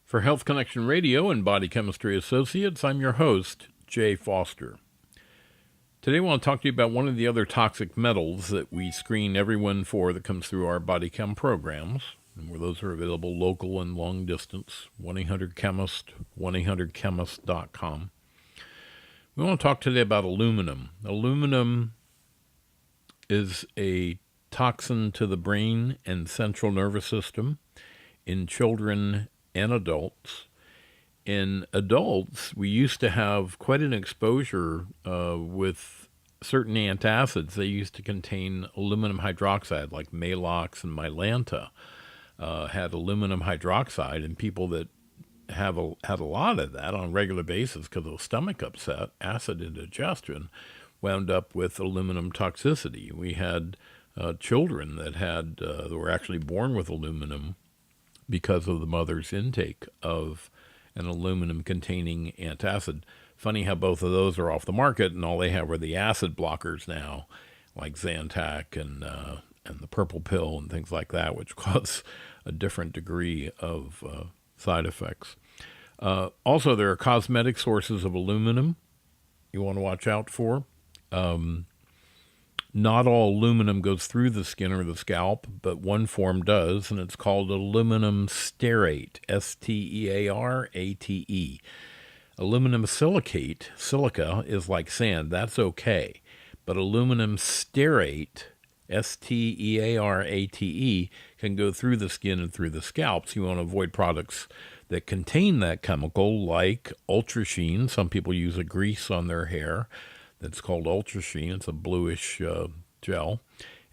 For Health Connection Radio and Body Chemistry Associates, I'm your host, Jay Foster. Today I want to talk to you about one of the other toxic metals that we screen everyone for that comes through our body chem programs, and where those are available local and long distance, 1-800-CHEMIST, 1-800-CHEMIST.com. We want to talk today about aluminum. Aluminum is a toxin to the brain and central nervous system in children and adults. In adults, we used to have quite an exposure with certain antacids. They used to contain aluminum hydroxide, like Maalox and Mylanta had aluminum hydroxide, and people that had a lot of that on a regular basis because of stomach upset, acid indigestion, wound up with aluminum toxicity. We had children that were actually born with aluminum because of the mother's intake of an aluminum-containing antacid. Funny how both of those are off the market, and all they have are the acid blockers now, like Zantac and the purple pill and things like that, which cause a different degree of side effects. Also, there are cosmetic sources of aluminum you want to watch out for. Not all aluminum goes through the skin or the scalp, but one form does, and it's called aluminum stearate, S-T-E-A-R-A-T-E. Aluminum silicate, silica, is like sand. That's okay. But aluminum stearate, S-T-E-A-R-A-T-E, can go through the skin and through the scalp, so you want to avoid products that contain that chemical, like Ultrasheen. Some people use a grease on their hair that's called Ultrasheen. It's a bluish gel.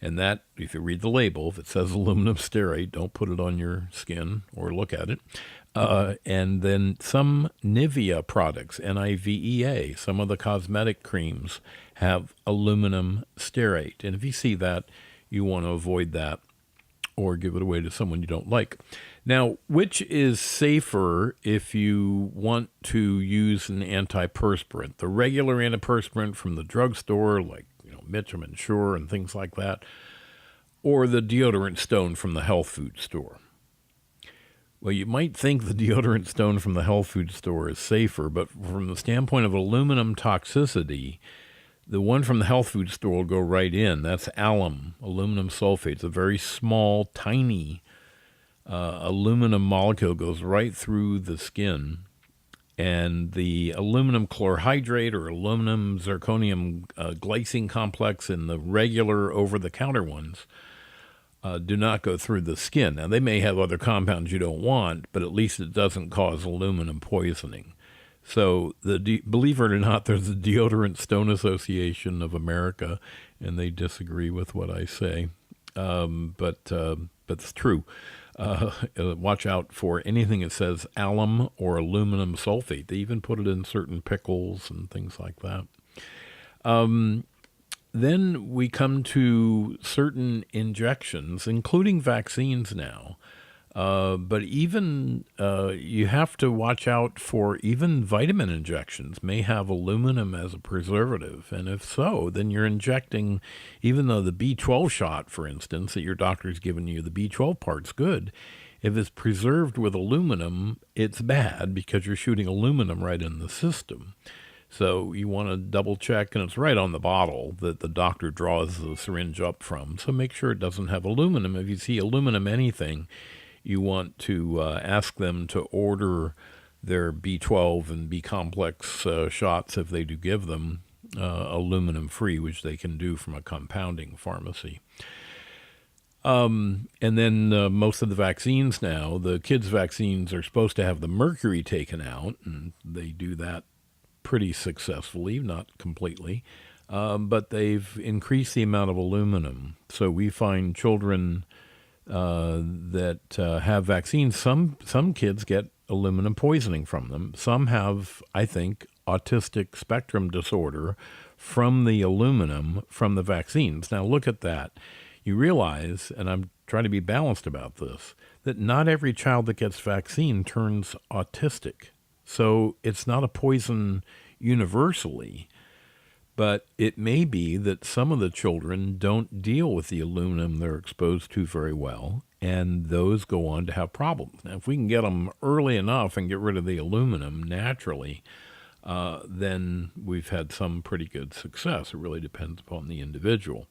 And that, if you read the label, if it says aluminum stearate, don't put it on your skin or look at it. And then some Nivea products, N-I-V-E-A, some of the cosmetic creams have aluminum stearate. And if you see that, you want to avoid that or give it away to someone you don't like. Now, which is safer if you want to use an antiperspirant? The regular antiperspirant from the drugstore, like Mitchum and Sure and things like that, or the deodorant stone from the health food store? Well, you might think the deodorant stone from the health food store is safer, but from the standpoint of aluminum toxicity, the one from the health food store will go right in. That's alum, aluminum sulfate. It's a very small, tiny aluminum molecule, goes right through the skin. And the aluminum chlorhydrate or aluminum zirconium glycine complex in the regular over-the-counter ones do not go through the skin. Now, they may have other compounds you don't want, but at least it doesn't cause aluminum poisoning. So, believe it or not, there's the Deodorant Stone Association of America, and they disagree with what I say. But it's true. Watch out for anything that says alum or aluminum sulfate. They even put it in certain pickles and things like that. Then we come to certain injections, including vaccines now. But even you have to watch out for even vitamin injections may have aluminum as a preservative. And if so, then you're injecting, even though the B12 shot, for instance, that your doctor's given you, the B12 part's good. If it's preserved with aluminum, it's bad because you're shooting aluminum right in the system. So you want to double check, and it's right on the bottle that the doctor draws the syringe up from. So make sure it doesn't have aluminum. If you see aluminum anything, you want to ask them to order their B12 and B-complex shots, if they do give them, aluminum-free, which they can do from a compounding pharmacy. And then most of the vaccines now, the kids' vaccines are supposed to have the mercury taken out, and they do that pretty successfully, not completely, but they've increased the amount of aluminum. So we find children that have vaccines, some kids get aluminum poisoning from them. Some have, I think, autistic spectrum disorder from the aluminum from the vaccines. Now look at that. You realize, and I'm trying to be balanced about this, that not every child that gets vaccine turns autistic. So it's not a poison universally, but it may be that some of the children don't deal with the aluminum they're exposed to very well, and those go on to have problems. Now, if we can get them early enough and get rid of the aluminum naturally, then we've had some pretty good success. It really depends upon the individual.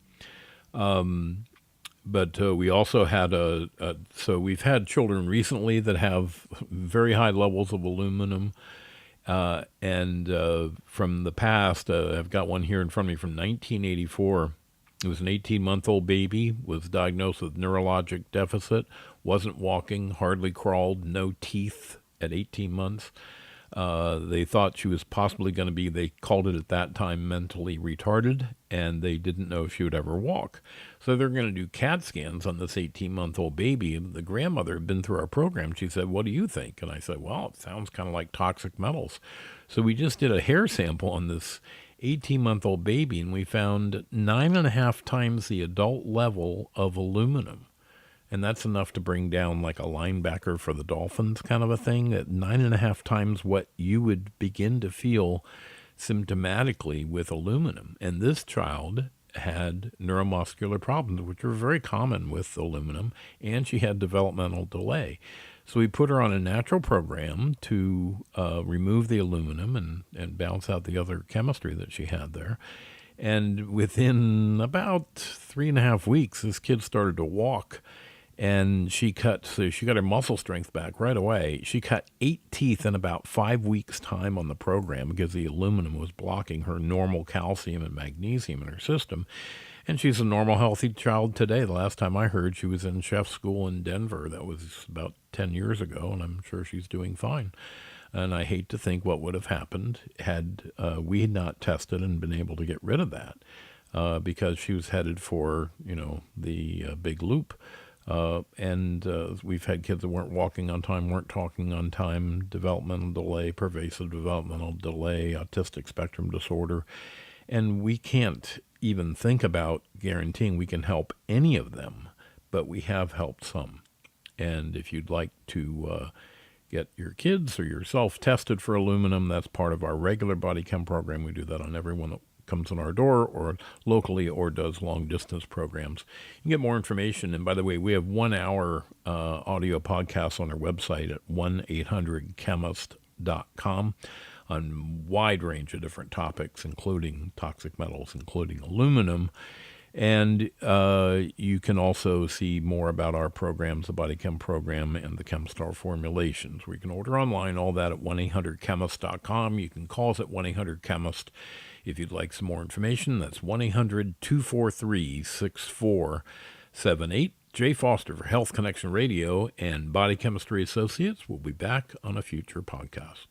But we also had so we've had children recently that have very high levels of aluminum. And from the past, I've got one here in front of me from 1984. It was an 18-month-old baby, was diagnosed with neurologic deficit, wasn't walking, hardly crawled, no teeth at 18 months. They thought she was possibly going to be, they called it at that time, mentally retarded, and they didn't know if she would ever walk. So they're going to do CAT scans on this 18-month-old baby. And the grandmother had been through our program. She said, "What do you think?" And I said, "Well, it sounds kind of like toxic metals." So we just did a hair sample on this 18-month-old baby, and we found 9.5 times the adult level of aluminum. And that's enough to bring down like a linebacker for the Dolphins kind of a thing, at 9.5 times what you would begin to feel symptomatically with aluminum. And this child had neuromuscular problems, which are very common with aluminum, and she had developmental delay. So we put her on a natural program to remove the aluminum and bounce out the other chemistry that she had there. And within about 3.5 weeks, this kid started to walk. And she got her muscle strength back right away. She cut 8 teeth in about 5 weeks' time on the program because the aluminum was blocking her normal calcium and magnesium in her system. And she's a normal, healthy child today. The last time I heard, she was in chef school in Denver. That was about 10 years ago, and I'm sure she's doing fine. And I hate to think what would have happened had we not tested and been able to get rid of that because she was headed for, the big loop. And we've had kids that weren't walking on time, weren't talking on time, developmental delay, pervasive developmental delay, autistic spectrum disorder. And we can't even think about guaranteeing we can help any of them, but we have helped some. And if you'd like to get your kids or yourself tested for aluminum, that's part of our regular body chem program. We do that on everyone that comes in our door or locally or does long distance programs. You can get more information. And by the way, we have 1 hour audio podcasts on our website at 1-800-chemist.com on a wide range of different topics, including toxic metals, including aluminum. And you can also see more about our programs, the Body Chem program and the ChemStar formulations. We can order online, all that at 1-800-chemist.com. You can call us at 1-800-chemist. If you'd like some more information, that's 1-800-243-6478. Jay Foster for Health Connection Radio and Body Chemistry Associates. We'll be back on a future podcast.